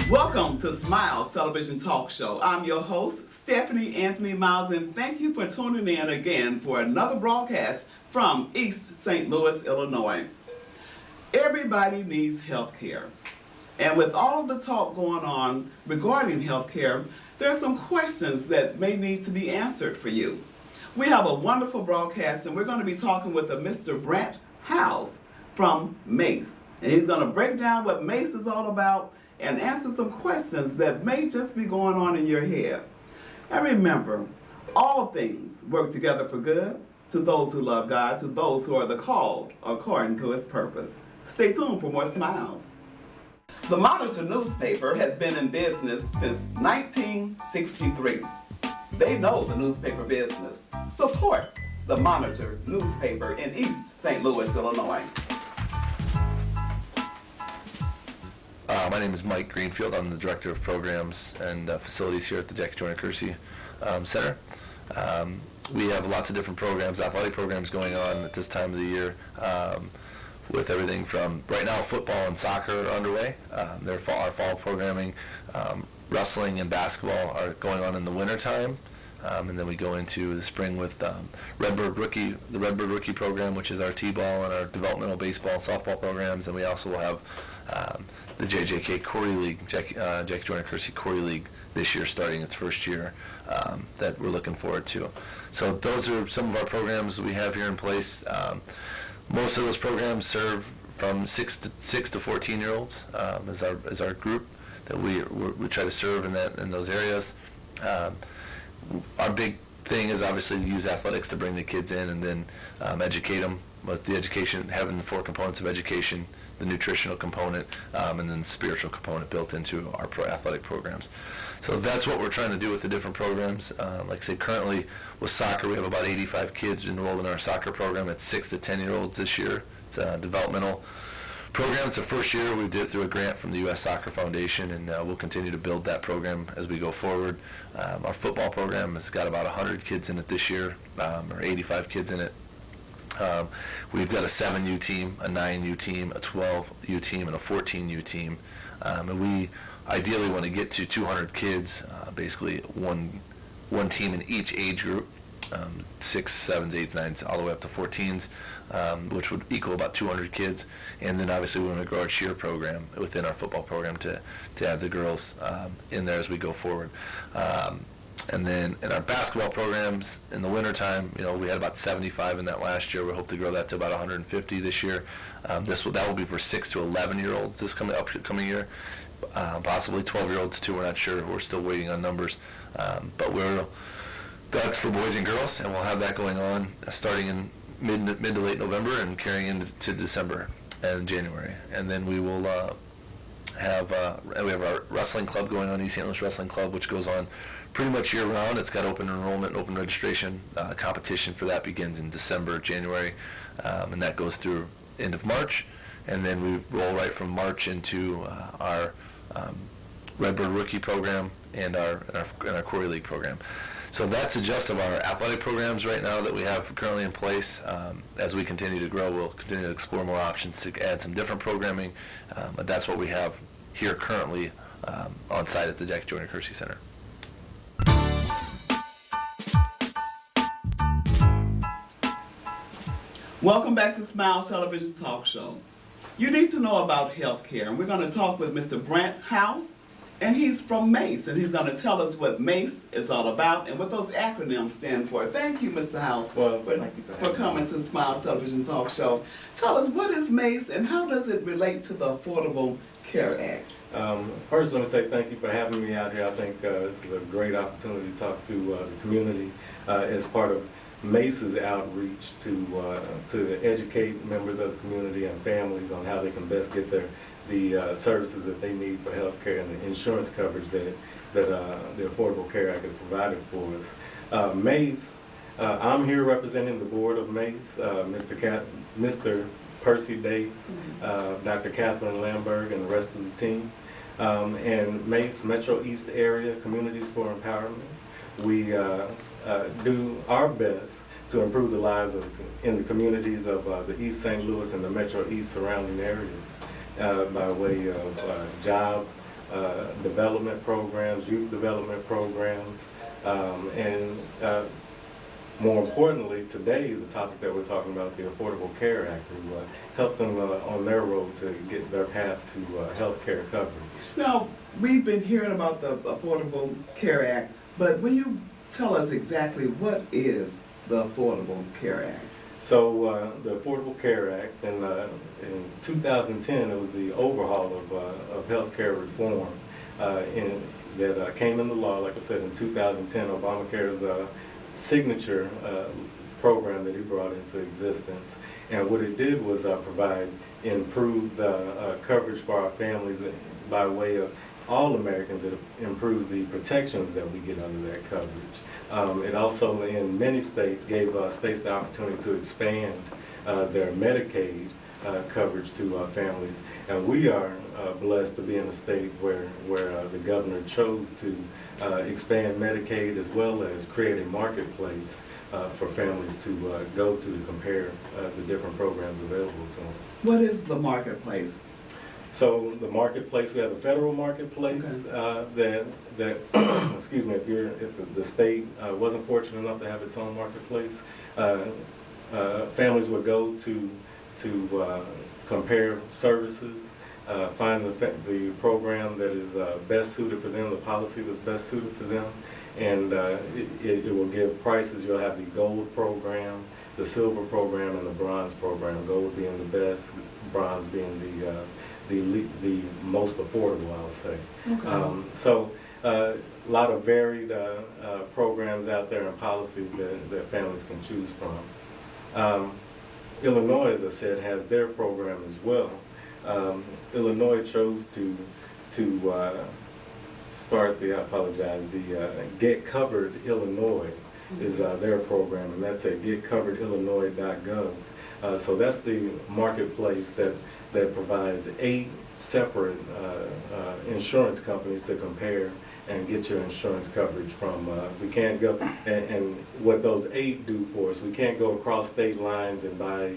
Welcome to Smiles Television Talk Show. I'm your host, Stephanie Anthony Miles, and thank you for tuning in again for another broadcast from East St. Louis, Illinois. Everybody needs health care. And with all of the talk going on regarding health care, there are some questions that may need to be answered for you. We have a wonderful broadcast, and we're going to be talking with a Mr. Brandt House from MACE. And he's going to break down what MACE is all about and answer some questions that may just be going on in your head. And remember, all things work together for good to those who love God, to those who are the called according to his purpose. Stay tuned for more Smiles. The Monitor newspaper has been in business since 1963. They know the newspaper business. Support the Monitor newspaper in East St. Louis, Illinois. My name is Mike Greenfield. I'm the Director of Programs and Facilities here at the JJJ Foundation Center. We have lots of different programs, athletic programs going on at this time of the year, with everything from, right now, football and soccer are underway. Our fall programming, wrestling and basketball are going on in the wintertime. And then we go into the spring with the Redbird Rookie program, which is our T-ball and our developmental baseball and softball programs. And we also will have the JJK Corey League, JJJ Corey League this year, starting its first year, that we're looking forward to. So those are some of our programs we have here in place. Most of those programs serve from 6 to 14-year-olds as our group that we try to serve in those areas. Our big thing is obviously to use athletics to bring the kids in and then educate them with the education, having the 4 components of education, the nutritional component, and then the spiritual component built into our athletic programs. So that's what we're trying to do with the different programs. Like I say, currently with soccer, we have about 85 kids enrolled in our soccer program. It's 6 to 10-year-olds this year. It's a developmental program. It's the first year. We did it through a grant from the U.S. Soccer Foundation, and we'll continue to build that program as we go forward. Our football program has got about 100 kids in it this year, or 85 kids in it. We've got a 7U team, a 9U team, a 12U team, and a 14U team. And we ideally want to get to 200 kids, basically one team in each age group, 6s, 7s, 8s, 9s, all the way up to 14s, which would equal about 200 kids. And then obviously we want to grow our cheer program within our football program to have the girls in there as we go forward. And then in our basketball programs in the wintertime, we had about 75 in that last year. We hope to grow that to about 150 this year. That will be for 6 to 11-year-olds this upcoming year, possibly 12-year-olds too. We're not sure. We're still waiting on numbers. But that's for boys and girls, and we'll have that going on starting in mid to late November and carrying into December and January. And then we will we have our wrestling club going on, East St. Louis Wrestling Club, which goes on pretty much year-round. It's got open enrollment, open registration. Competition for that begins in December, January, and that goes through end of March. And then we roll right from March into our Redbird Rookie program and our Corey League program. So that's the gist of our athletic programs right now that we have currently in place. As we continue to grow, we'll continue to explore more options to add some different programming, but that's what we have here currently on site at the JJJ Center. Welcome back to Smiles Television Talk Show. You need to know about health care, and we're going to talk with Mr. Brandt House, and he's from MACE, and he's going to tell us what MACE is all about and what those acronyms stand for. Thank you, Mr. House, for coming to Smiles Television Talk Show. Tell us, what is MACE and how does it relate to the Affordable Care Act? First, let me say thank you for having me out here. I think this is a great opportunity to talk to the community as part of MACE's outreach to educate members of the community and families on how they can best get the services that they need for health care and the insurance coverage that the Affordable Care Act has provided for us. MACE, I'm here representing the board of MACE, Mr. Percy Dace, Dr. Catherine Lamberg, and the rest of the team. And MACE, Metro East Area Communities for Empowerment. We do our best to improve the lives in the communities of the East St. Louis and the Metro East surrounding areas by way of job development programs, youth development programs, and more importantly, today, the topic that we're talking about, the Affordable Care Act, to help them on their road to get their path to health care coverage. Now, we've been hearing about the Affordable Care Act, but will you tell us exactly what is the Affordable Care Act? So the Affordable Care Act, in 2010, it was the overhaul of healthcare reform that came into law, like I said, in 2010. Obamacare's signature program that he brought into existence. And what it did was provide improved coverage for our families by way of all Americans. It improves the protections that we get under that coverage. It also, in many states, gave states the opportunity to expand their Medicaid coverage to families. And we are blessed to be in a state where the governor chose to expand Medicaid as well as create a marketplace for families to go to compare the different programs available to them. What is the marketplace? So the marketplace, we have a federal marketplace. Okay. that excuse me, if the state wasn't fortunate enough to have its own marketplace, families would go to compare services, find the program that is best suited for them, the policy that's best suited for them, and it will give prices. You'll have the gold program, the silver program, and the bronze program. Gold being the best, bronze being the most affordable, I'll say. Okay. So a lot of varied programs out there and policies that families can choose from. Illinois, as I said, has their program as well. Illinois chose to start the Get Covered Illinois is their program, and that's at getcoveredillinois.gov. So that's the marketplace that provides 8 separate insurance companies to compare and get your insurance coverage from. We can't go, and what those 8 do for us, we can't go across state lines and buy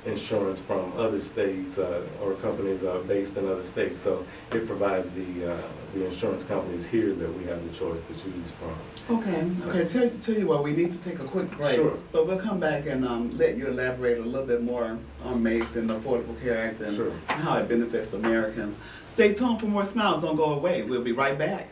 insurance from other states or companies based in other states. So it provides the insurance companies here that we have the choice to choose from. Okay. Okay. Tell you what, we need to take a quick break. Sure. But we'll come back and let you elaborate a little bit more on MACE and the Affordable Care Act and Sure. how it benefits Americans. Stay tuned for more Smiles. Don't go away. We'll be right back.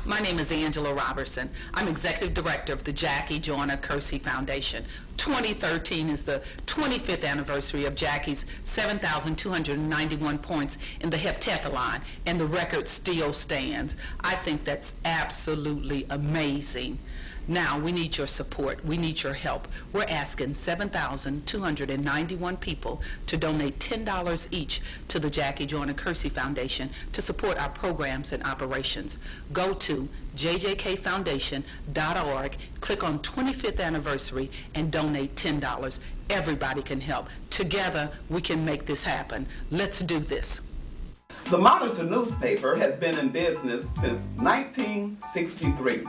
My name is Angela Robertson. I'm Executive Director of the Jackie Joyner Kersee Foundation. 2013 is the 25th anniversary of Jackie's 7,291 points in the heptathlon, and the record still stands. I think that's absolutely amazing. Now, we need your support. We need your help. We're asking 7,291 people to donate $10 each to the Jackie Joyner Kersee Foundation to support our programs and operations. Go to jjkfoundation.org, click on 25th anniversary, and donate $10. Everybody can help. Together, we can make this happen. Let's do this. The Monitor newspaper has been in business since 1963.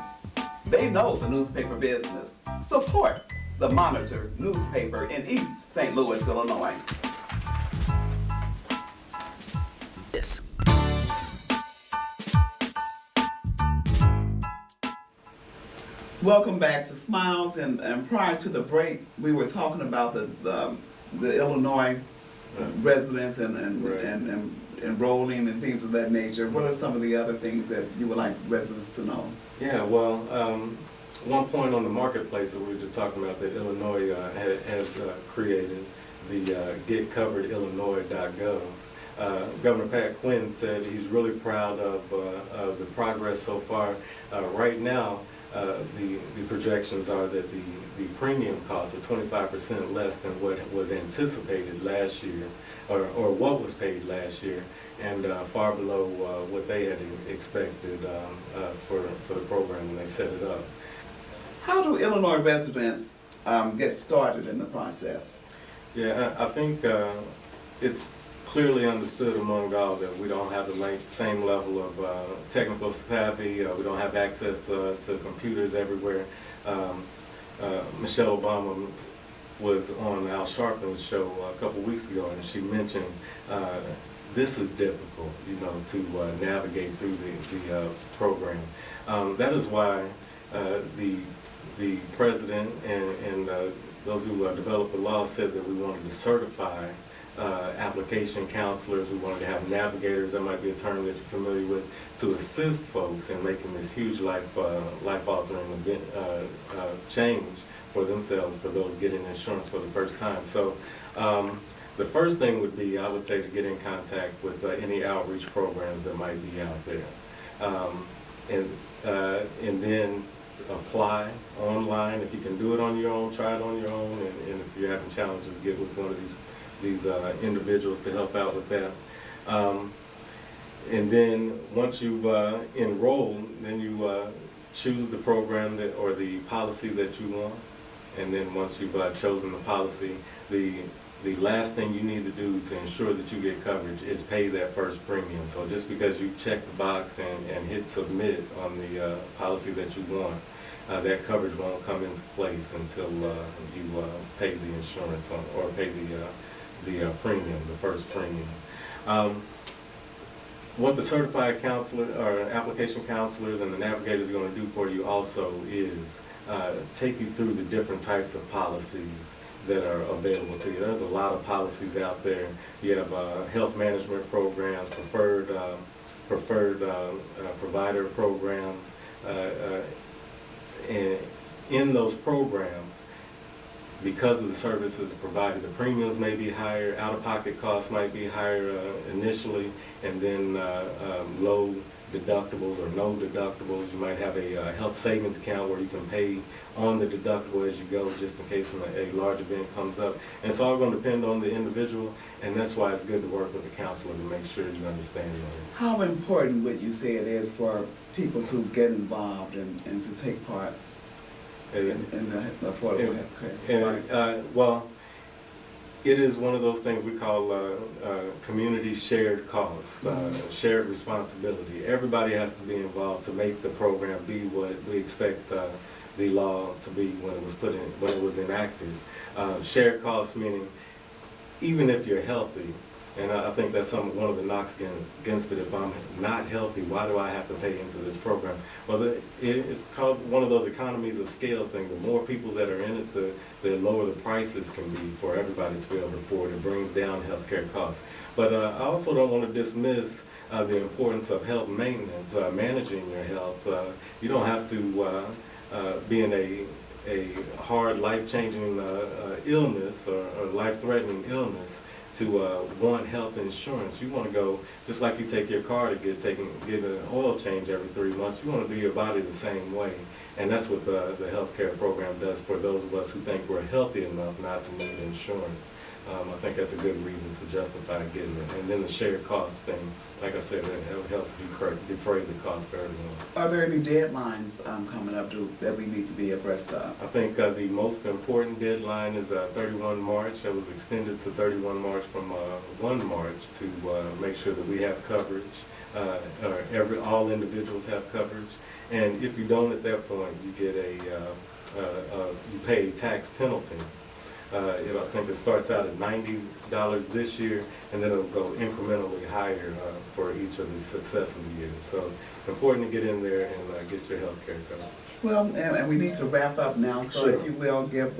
They know the newspaper business. Support the Monitor newspaper in East St. Louis, Illinois. This. Welcome back to Smiles, and prior to the break, we were talking about the Illinois residents and enrolling and things of that nature. What are some of the other things that you would like residents to know? Yeah, well, one point on the marketplace that we were just talking about that Illinois has created, the getcoveredillinois.gov. Governor Pat Quinn said he's really proud of the progress so far. Right now, the projections are that the premium costs are 25% less than what was anticipated last year, or what was paid last year, and far below what they had expected for the program when they set it up. How do Illinois residents get started in the process? Yeah, I think it's clearly understood among all that we don't have the same level of technical savvy. We don't have access to computers everywhere. Michelle Obama was on Al Sharpton's show a couple weeks ago, and she mentioned this is difficult, to navigate through the program. That is why the president and those who developed the law said that we wanted to certify application counselors. We wanted to have navigators, that might be a term that you're familiar with, to assist folks in making this huge life-altering event change for themselves, for those getting insurance for the first time. So the first thing would be, I would say, to get in contact with any outreach programs that might be out there. And then apply online. If you can do it on your own, try it on your own, and if you're having challenges, get with one of these individuals to help out with that. And then once you've enrolled, then you choose the program or the policy that you want. And then once you've chosen the policy, the last thing you need to do to ensure that you get coverage is pay that first premium. So just because you check the box and hit submit on the policy that you want, that coverage won't come into place until you pay the insurance or pay the premium, the first premium. What the certified counselor or application counselors and the navigators are going to do for you also is take you through the different types of policies that are available to you. There's a lot of policies out there. You have health management programs, preferred provider programs, and in those programs, because of the services provided, the premiums may be higher, out-of-pocket costs might be higher initially, and then low deductibles or no deductibles. You might have a health savings account where you can pay on the deductible as you go, just in case a large event comes up. And it's all going to depend on the individual, and that's why it's good to work with a counselor to make sure you understand it. How important would you say it is for people to get involved and to take part in the affordable health care? Well, it is one of those things we call community shared costs, shared responsibility. Everybody has to be involved to make the program be what we expect the law to be when it was enacted. Shared costs meaning even if you're healthy, and I think that's one of the knocks against it. If I'm not healthy, why do I have to pay into this program? Well, it's called one of those economies of scale things. The more people that are in it, the lower the prices can be for everybody to be able to afford. It brings down healthcare costs. But I also don't want to dismiss the importance of health maintenance, managing your health. You don't have to be in a hard, life-changing illness or life-threatening illness to want health insurance. You want to go, just like you take your car to get an oil change every 3 months, you want to do your body the same way. And that's what the healthcare program does for those of us who think we're healthy enough not to need insurance. I think that's a good reason to justify getting it. And then the shared costs thing, like I said, it helps defray the cost for everyone. Are there any deadlines coming up that we need to be abreast of? I think the most important deadline is 31 March. It was extended to 31 March from 1 March to make sure that we have coverage, or all individuals have coverage. And if you don't at that point, you get you pay a tax penalty. I think it starts out at $90 this year, and then it'll go incrementally higher for each of the successive years. So important to get in there and get your health care covered. Well, and we need to wrap up now, so Sure. if you will give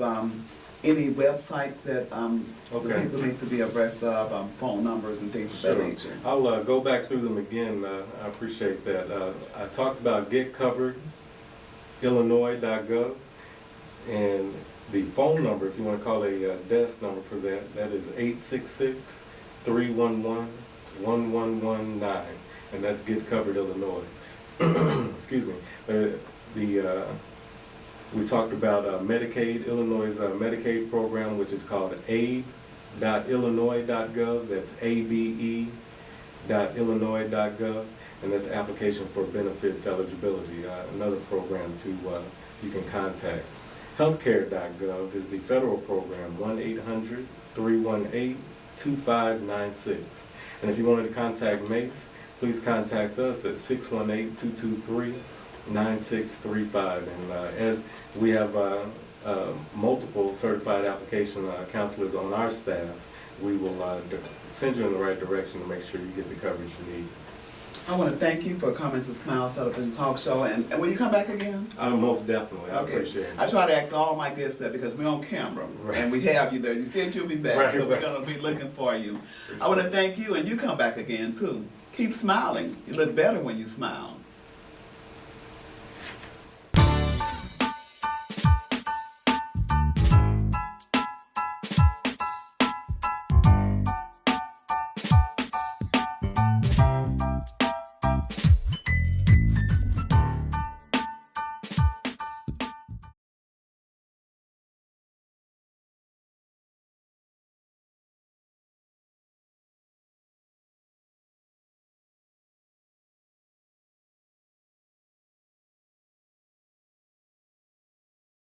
any websites that Okay. the people need to be abreast of, phone numbers and things of that nature. I'll go back through them again. I appreciate that. I talked about getcoveredillinois.gov, and the phone number, if you want to call a desk number for that is 866-311-1119, and that's Get Covered Illinois. excuse me, we talked about Medicaid, Illinois' Medicaid program, which is called aid.illinois.gov. That's abe.illinois.gov, and that's application for benefits eligibility, another program you can contact. Healthcare.gov is the federal program, 1-800-318-2596. And if you wanted to contact MACE, please contact us at 618-223-9635. And as we have multiple certified application counselors on our staff, we will send you in the right direction to make sure you get the coverage you need. I want to thank you for coming to Smile Television Talk Show, and will you come back again? Most definitely. I Okay. appreciate it. I try to ask all my guests that because we're on camera, Right. and we have you there. You said you'll be back, Right, so we're right. going to be looking for you. I want to thank you, and you come back again, too. Keep smiling. You look better when you smile.